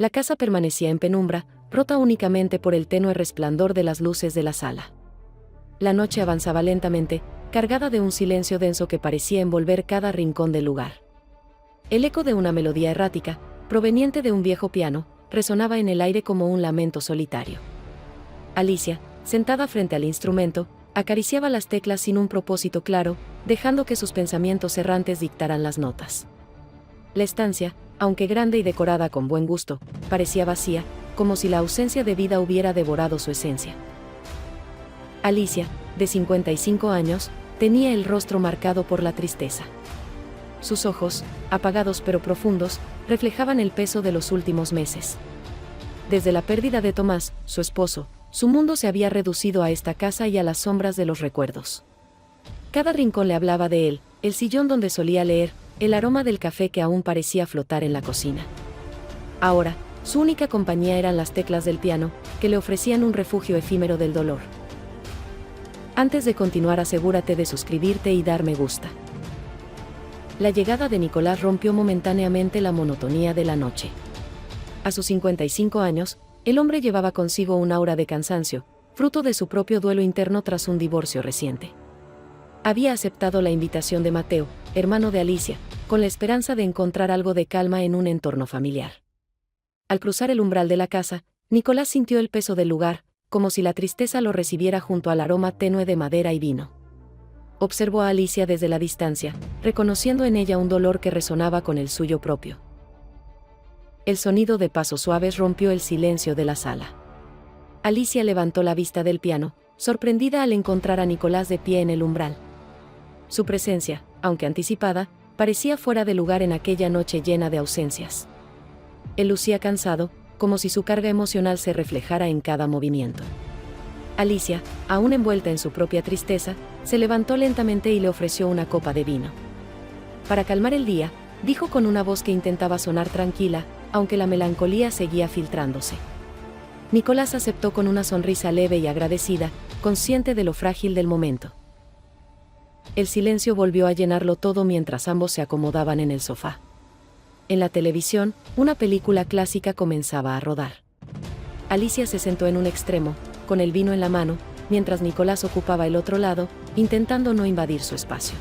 La casa permanecía en penumbra, rota únicamente por el tenue resplandor de las luces de la sala. La noche avanzaba lentamente, cargada de un silencio denso que parecía envolver cada rincón del lugar. El eco de una melodía errática, proveniente de un viejo piano, resonaba en el aire como un lamento solitario. Alicia, sentada frente al instrumento, acariciaba las teclas sin un propósito claro, dejando que sus pensamientos errantes dictaran las notas. La estancia, aunque grande y decorada con buen gusto, parecía vacía, como si la ausencia de vida hubiera devorado su esencia. Alicia, de 55 años, tenía el rostro marcado por la tristeza. Sus ojos, apagados pero profundos, reflejaban el peso de los últimos meses. Desde la pérdida de Tomás, su esposo, su mundo se había reducido a esta casa y a las sombras de los recuerdos. Cada rincón le hablaba de él, el sillón donde solía leer, el aroma del café que aún parecía flotar en la cocina. Ahora, su única compañía eran las teclas del piano, que le ofrecían un refugio efímero del dolor. Antes de continuar, asegúrate de suscribirte y dar me gusta. La llegada de Nicolás rompió momentáneamente la monotonía de la noche. A sus 55 años, el hombre llevaba consigo un aura de cansancio, fruto de su propio duelo interno tras un divorcio reciente. Había aceptado la invitación de Mateo, hermano de Alicia, con la esperanza de encontrar algo de calma en un entorno familiar. Al cruzar el umbral de la casa, Nicolás sintió el peso del lugar, como si la tristeza lo recibiera junto al aroma tenue de madera y vino. Observó a Alicia desde la distancia, reconociendo en ella un dolor que resonaba con el suyo propio. El sonido de pasos suaves rompió el silencio de la sala. Alicia levantó la vista del piano, sorprendida al encontrar a Nicolás de pie en el umbral. Su presencia, aunque anticipada, parecía fuera de lugar en aquella noche llena de ausencias. Él lucía cansado, como si su carga emocional se reflejara en cada movimiento. Alicia, aún envuelta en su propia tristeza, se levantó lentamente y le ofreció una copa de vino. Para calmar el día, dijo con una voz que intentaba sonar tranquila, aunque la melancolía seguía filtrándose. Nicolás aceptó con una sonrisa leve y agradecida, consciente de lo frágil del momento. El silencio volvió a llenarlo todo mientras ambos se acomodaban en el sofá. En la televisión, una película clásica comenzaba a rodar. Alicia se sentó en un extremo, con el vino en la mano, mientras Nicolás ocupaba el otro lado, intentando no invadir su espacio.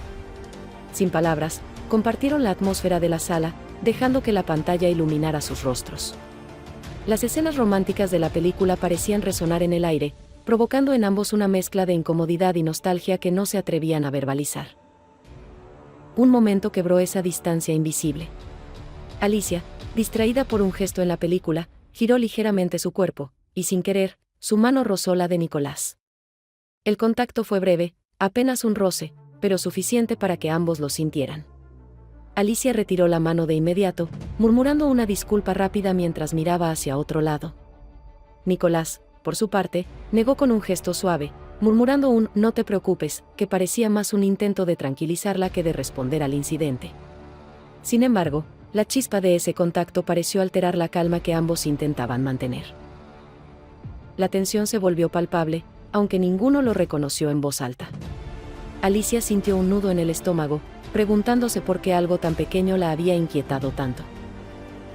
Sin palabras, compartieron la atmósfera de la sala, dejando que la pantalla iluminara sus rostros. Las escenas románticas de la película parecían resonar en el aire, provocando en ambos una mezcla de incomodidad y nostalgia que no se atrevían a verbalizar. Un momento quebró esa distancia invisible. Alicia, distraída por un gesto en la película, giró ligeramente su cuerpo, y sin querer, su mano rozó la de Nicolás. El contacto fue breve, apenas un roce, pero suficiente para que ambos lo sintieran. Alicia retiró la mano de inmediato, murmurando una disculpa rápida mientras miraba hacia otro lado. Nicolás, por su parte, negó con un gesto suave, murmurando un «no te preocupes», que parecía más un intento de tranquilizarla que de responder al incidente. Sin embargo, la chispa de ese contacto pareció alterar la calma que ambos intentaban mantener. La tensión se volvió palpable, aunque ninguno lo reconoció en voz alta. Alicia sintió un nudo en el estómago, preguntándose por qué algo tan pequeño la había inquietado tanto.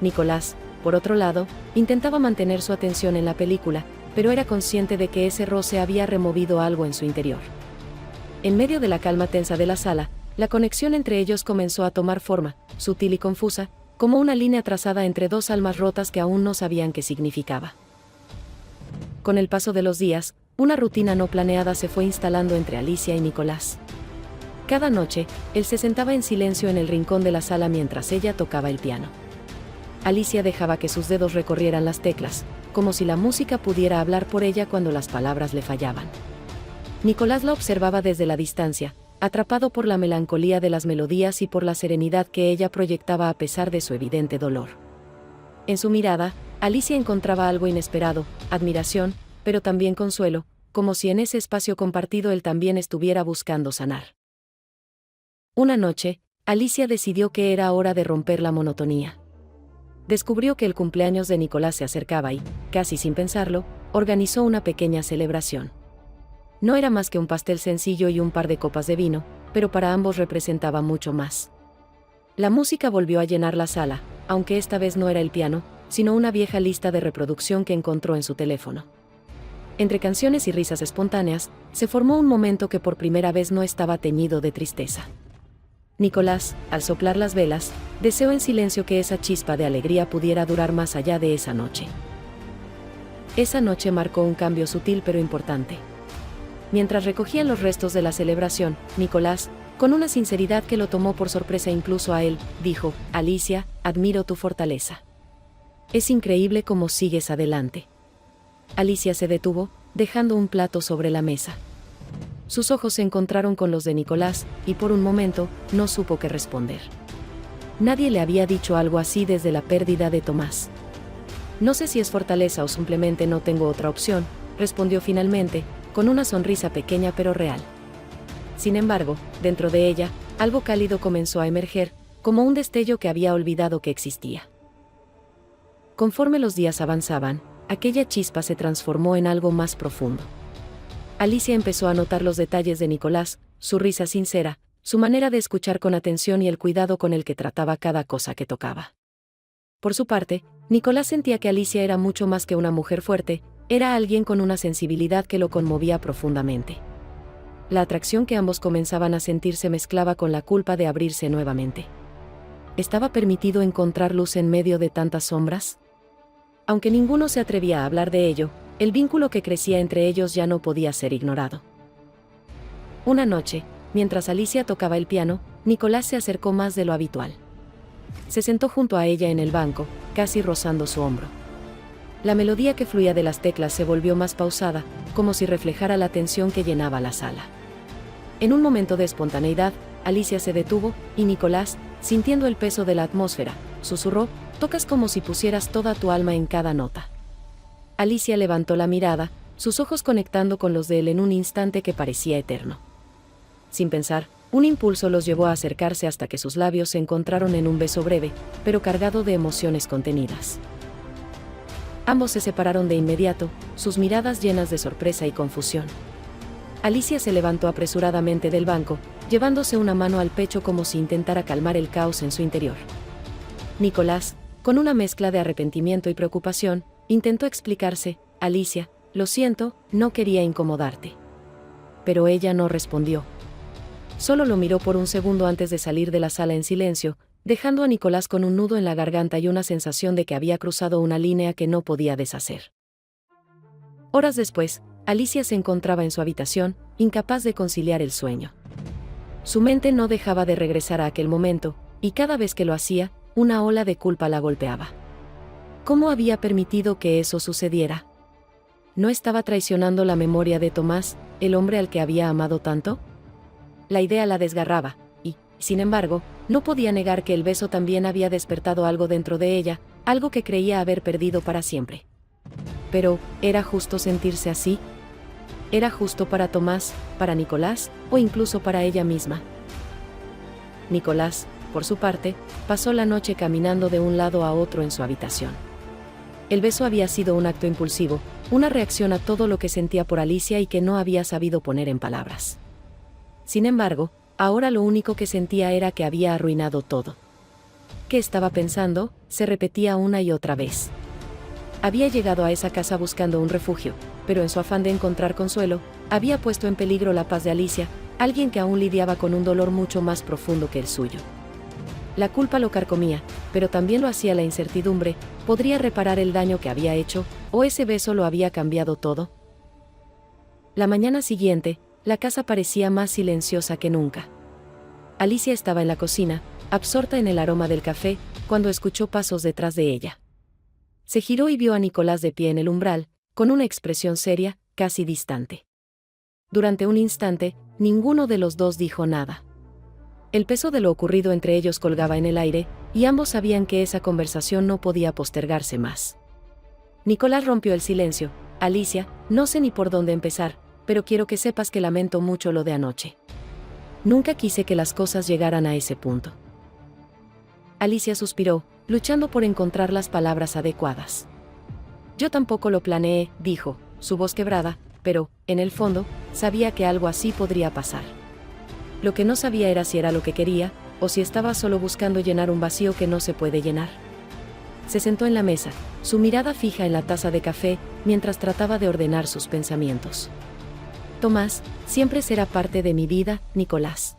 Nicolás, por otro lado, intentaba mantener su atención en la película, pero era consciente de que ese roce había removido algo en su interior. En medio de la calma tensa de la sala, la conexión entre ellos comenzó a tomar forma, sutil y confusa, como una línea trazada entre dos almas rotas que aún no sabían qué significaba. Con el paso de los días, una rutina no planeada se fue instalando entre Alicia y Nicolás. Cada noche, él se sentaba en silencio en el rincón de la sala mientras ella tocaba el piano. Alicia dejaba que sus dedos recorrieran las teclas, como si la música pudiera hablar por ella cuando las palabras le fallaban. Nicolás la observaba desde la distancia, atrapado por la melancolía de las melodías y por la serenidad que ella proyectaba a pesar de su evidente dolor. En su mirada, Alicia encontraba algo inesperado, admiración, pero también consuelo, como si en ese espacio compartido él también estuviera buscando sanar. Una noche, Alicia decidió que era hora de romper la monotonía. Descubrió que el cumpleaños de Nicolás se acercaba y, casi sin pensarlo, organizó una pequeña celebración. No era más que un pastel sencillo y un par de copas de vino, pero para ambos representaba mucho más. La música volvió a llenar la sala, aunque esta vez no era el piano, sino una vieja lista de reproducción que encontró en su teléfono. Entre canciones y risas espontáneas, se formó un momento que por primera vez no estaba teñido de tristeza. Nicolás, al soplar las velas, deseó en silencio que esa chispa de alegría pudiera durar más allá de esa noche. Esa noche marcó un cambio sutil pero importante. Mientras recogían los restos de la celebración, Nicolás, con una sinceridad que lo tomó por sorpresa incluso a él, dijo: «Alicia, admiro tu fortaleza. Es increíble cómo sigues adelante». Alicia se detuvo, dejando un plato sobre la mesa. Sus ojos se encontraron con los de Nicolás, y por un momento, no supo qué responder. Nadie le había dicho algo así desde la pérdida de Tomás. «No sé si es fortaleza o simplemente no tengo otra opción», respondió finalmente, con una sonrisa pequeña pero real. Sin embargo, dentro de ella, algo cálido comenzó a emerger, como un destello que había olvidado que existía. Conforme los días avanzaban, aquella chispa se transformó en algo más profundo. Alicia empezó a notar los detalles de Nicolás, su risa sincera, su manera de escuchar con atención y el cuidado con el que trataba cada cosa que tocaba. Por su parte, Nicolás sentía que Alicia era mucho más que una mujer fuerte, era alguien con una sensibilidad que lo conmovía profundamente. La atracción que ambos comenzaban a sentir se mezclaba con la culpa de abrirse nuevamente. ¿Estaba permitido encontrar luz en medio de tantas sombras? Aunque ninguno se atrevía a hablar de ello, el vínculo que crecía entre ellos ya no podía ser ignorado. Una noche, mientras Alicia tocaba el piano, Nicolás se acercó más de lo habitual. Se sentó junto a ella en el banco, casi rozando su hombro. La melodía que fluía de las teclas se volvió más pausada, como si reflejara la tensión que llenaba la sala. En un momento de espontaneidad, Alicia se detuvo, y Nicolás, sintiendo el peso de la atmósfera, susurró: «Tocas como si pusieras toda tu alma en cada nota». Alicia levantó la mirada, sus ojos conectando con los de él en un instante que parecía eterno. Sin pensar, un impulso los llevó a acercarse hasta que sus labios se encontraron en un beso breve, pero cargado de emociones contenidas. Ambos se separaron de inmediato, sus miradas llenas de sorpresa y confusión. Alicia se levantó apresuradamente del banco, llevándose una mano al pecho como si intentara calmar el caos en su interior. Nicolás, con una mezcla de arrepentimiento y preocupación, intentó explicarse: «Alicia, lo siento, no quería incomodarte». Pero ella no respondió. Solo lo miró por un segundo antes de salir de la sala en silencio, dejando a Nicolás con un nudo en la garganta y una sensación de que había cruzado una línea que no podía deshacer. Horas después, Alicia se encontraba en su habitación, incapaz de conciliar el sueño. Su mente no dejaba de regresar a aquel momento, y cada vez que lo hacía, una ola de culpa la golpeaba. ¿Cómo había permitido que eso sucediera? ¿No estaba traicionando la memoria de Tomás, el hombre al que había amado tanto? La idea la desgarraba, y, sin embargo, no podía negar que el beso también había despertado algo dentro de ella, algo que creía haber perdido para siempre. Pero, ¿era justo sentirse así? ¿Era justo para Tomás, para Nicolás, o incluso para ella misma? Nicolás, por su parte, pasó la noche caminando de un lado a otro en su habitación. El beso había sido un acto impulsivo, una reacción a todo lo que sentía por Alicia y que no había sabido poner en palabras. Sin embargo, ahora lo único que sentía era que había arruinado todo. ¿Qué estaba pensando?, se repetía una y otra vez. Había llegado a esa casa buscando un refugio, pero en su afán de encontrar consuelo, había puesto en peligro la paz de Alicia, alguien que aún lidiaba con un dolor mucho más profundo que el suyo. La culpa lo carcomía, pero también lo hacía la incertidumbre: ¿podría reparar el daño que había hecho, o ese beso lo había cambiado todo? La mañana siguiente, la casa parecía más silenciosa que nunca. Alicia estaba en la cocina, absorta en el aroma del café, cuando escuchó pasos detrás de ella. Se giró y vio a Nicolás de pie en el umbral, con una expresión seria, casi distante. Durante un instante, ninguno de los dos dijo nada. El peso de lo ocurrido entre ellos colgaba en el aire, y ambos sabían que esa conversación no podía postergarse más. Nicolás rompió el silencio: «Alicia, no sé ni por dónde empezar, pero quiero que sepas que lamento mucho lo de anoche. Nunca quise que las cosas llegaran a ese punto». Alicia suspiró, luchando por encontrar las palabras adecuadas. «Yo tampoco lo planeé», dijo, su voz quebrada, pero, en el fondo, sabía que algo así podría pasar. Lo que no sabía era si era lo que quería, o si estaba solo buscando llenar un vacío que no se puede llenar. Se sentó en la mesa, su mirada fija en la taza de café, mientras trataba de ordenar sus pensamientos. Tomás, siempre será parte de mi vida, Nicolás.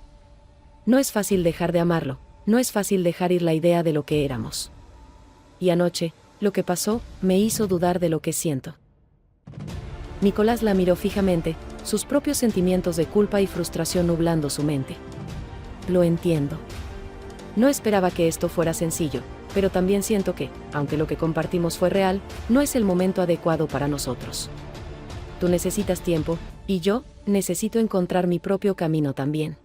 No es fácil dejar de amarlo, no es fácil dejar ir la idea de lo que éramos. Y anoche, lo que pasó, me hizo dudar de lo que siento. Nicolás la miró fijamente, sus propios sentimientos de culpa y frustración nublando su mente. Lo entiendo. No esperaba que esto fuera sencillo, pero también siento que, aunque lo que compartimos fue real, no es el momento adecuado para nosotros. Tú necesitas tiempo, y yo, necesito encontrar mi propio camino también.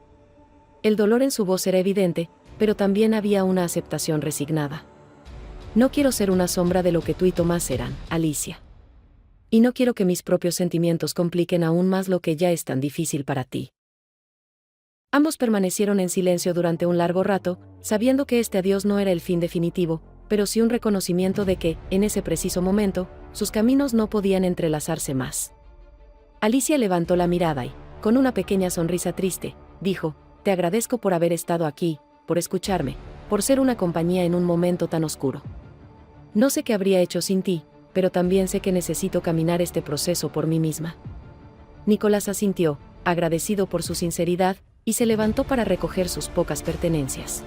El dolor en su voz era evidente, pero también había una aceptación resignada. No quiero ser una sombra de lo que tú y Tomás eran, Alicia. Y no quiero que mis propios sentimientos compliquen aún más lo que ya es tan difícil para ti. Ambos permanecieron en silencio durante un largo rato, sabiendo que este adiós no era el fin definitivo, pero sí un reconocimiento de que, en ese preciso momento, sus caminos no podían entrelazarse más. Alicia levantó la mirada y, con una pequeña sonrisa triste, dijo: «Te agradezco por haber estado aquí, por escucharme, por ser una compañía en un momento tan oscuro. No sé qué habría hecho sin ti, pero también sé que necesito caminar este proceso por mí misma». Nicolás asintió, agradecido por su sinceridad, y se levantó para recoger sus pocas pertenencias.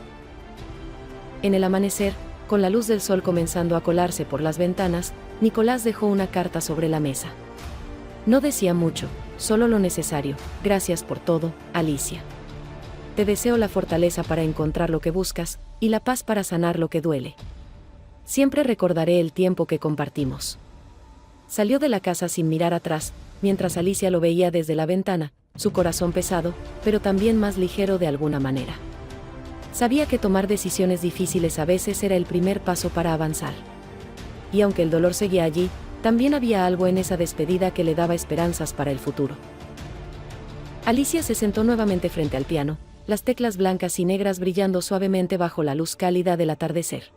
En el amanecer, con la luz del sol comenzando a colarse por las ventanas, Nicolás dejó una carta sobre la mesa. No decía mucho, solo lo necesario: «Gracias por todo, Alicia. Te deseo la fortaleza para encontrar lo que buscas, y la paz para sanar lo que duele. Siempre recordaré el tiempo que compartimos». Salió de la casa sin mirar atrás, mientras Alicia lo veía desde la ventana, su corazón pesado, pero también más ligero de alguna manera. Sabía que tomar decisiones difíciles a veces era el primer paso para avanzar. Y aunque el dolor seguía allí, también había algo en esa despedida que le daba esperanzas para el futuro. Alicia se sentó nuevamente frente al piano, las teclas blancas y negras brillando suavemente bajo la luz cálida del atardecer.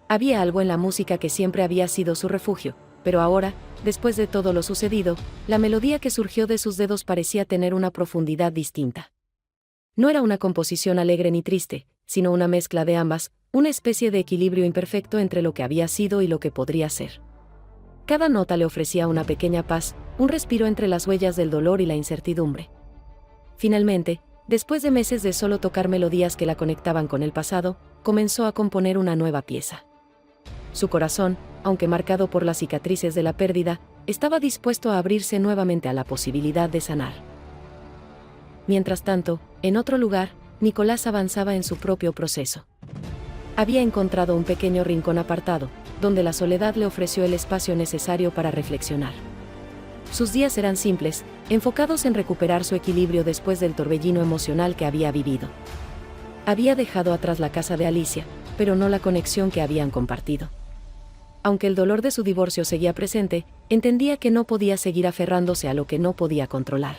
Había algo en la música que siempre había sido su refugio, pero ahora, después de todo lo sucedido, la melodía que surgió de sus dedos parecía tener una profundidad distinta. No era una composición alegre ni triste, sino una mezcla de ambas, una especie de equilibrio imperfecto entre lo que había sido y lo que podría ser. Cada nota le ofrecía una pequeña paz, un respiro entre las huellas del dolor y la incertidumbre. Finalmente, después de meses de solo tocar melodías que la conectaban con el pasado, comenzó a componer una nueva pieza. Su corazón, aunque marcado por las cicatrices de la pérdida, estaba dispuesto a abrirse nuevamente a la posibilidad de sanar. Mientras tanto, en otro lugar, Nicolás avanzaba en su propio proceso. Había encontrado un pequeño rincón apartado, donde la soledad le ofreció el espacio necesario para reflexionar. Sus días eran simples, enfocados en recuperar su equilibrio después del torbellino emocional que había vivido. Había dejado atrás la casa de Alicia, pero no la conexión que habían compartido. Aunque el dolor de su divorcio seguía presente, entendía que no podía seguir aferrándose a lo que no podía controlar.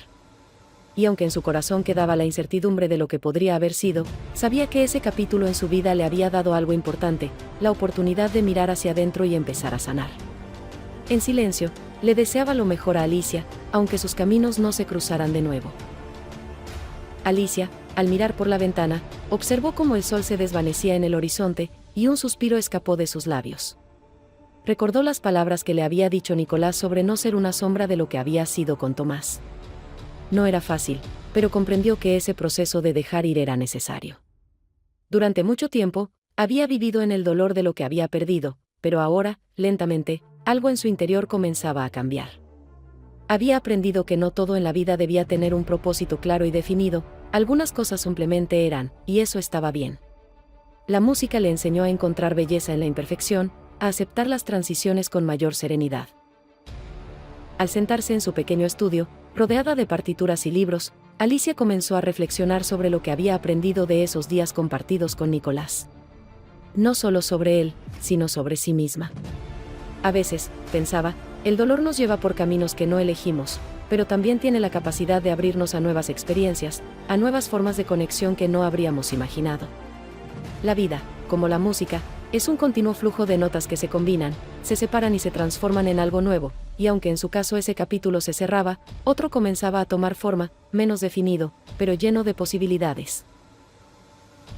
Y aunque en su corazón quedaba la incertidumbre de lo que podría haber sido, sabía que ese capítulo en su vida le había dado algo importante, la oportunidad de mirar hacia adentro y empezar a sanar. En silencio, le deseaba lo mejor a Alicia, aunque sus caminos no se cruzaran de nuevo. Alicia, al mirar por la ventana, observó cómo el sol se desvanecía en el horizonte, y un suspiro escapó de sus labios. Recordó las palabras que le había dicho Nicolás sobre no ser una sombra de lo que había sido con Tomás. No era fácil, pero comprendió que ese proceso de dejar ir era necesario. Durante mucho tiempo, había vivido en el dolor de lo que había perdido, pero ahora, lentamente, algo en su interior comenzaba a cambiar. Había aprendido que no todo en la vida debía tener un propósito claro y definido, algunas cosas simplemente eran, y eso estaba bien. La música le enseñó a encontrar belleza en la imperfección, a aceptar las transiciones con mayor serenidad. Al sentarse en su pequeño estudio, rodeada de partituras y libros, Alicia comenzó a reflexionar sobre lo que había aprendido de esos días compartidos con Nicolás. No solo sobre él, sino sobre sí misma. A veces, pensaba, el dolor nos lleva por caminos que no elegimos, pero también tiene la capacidad de abrirnos a nuevas experiencias, a nuevas formas de conexión que no habríamos imaginado. La vida, como la música, es un continuo flujo de notas que se combinan, se separan y se transforman en algo nuevo, y aunque en su caso ese capítulo se cerraba, otro comenzaba a tomar forma, menos definido, pero lleno de posibilidades.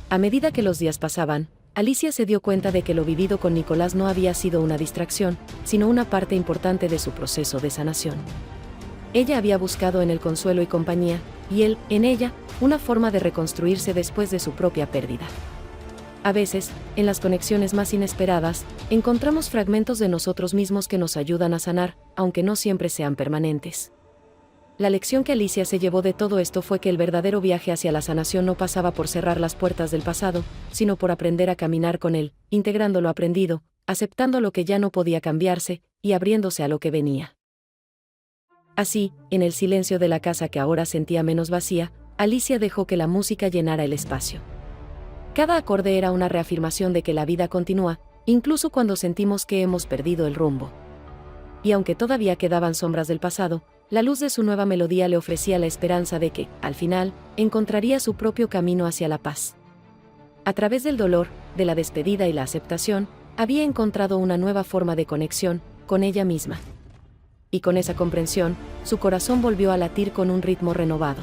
A medida que los días pasaban, Alicia se dio cuenta de que lo vivido con Nicolás no había sido una distracción, sino una parte importante de su proceso de sanación. Ella había buscado en él consuelo y compañía, y él, en ella, una forma de reconstruirse después de su propia pérdida. A veces, en las conexiones más inesperadas, encontramos fragmentos de nosotros mismos que nos ayudan a sanar, aunque no siempre sean permanentes. La lección que Alicia se llevó de todo esto fue que el verdadero viaje hacia la sanación no pasaba por cerrar las puertas del pasado, sino por aprender a caminar con él, integrando lo aprendido, aceptando lo que ya no podía cambiarse, y abriéndose a lo que venía. Así, en el silencio de la casa que ahora sentía menos vacía, Alicia dejó que la música llenara el espacio. Cada acorde era una reafirmación de que la vida continúa, incluso cuando sentimos que hemos perdido el rumbo. Y aunque todavía quedaban sombras del pasado, la luz de su nueva melodía le ofrecía la esperanza de que, al final, encontraría su propio camino hacia la paz. A través del dolor, de la despedida y la aceptación, había encontrado una nueva forma de conexión con ella misma. Y con esa comprensión, su corazón volvió a latir con un ritmo renovado.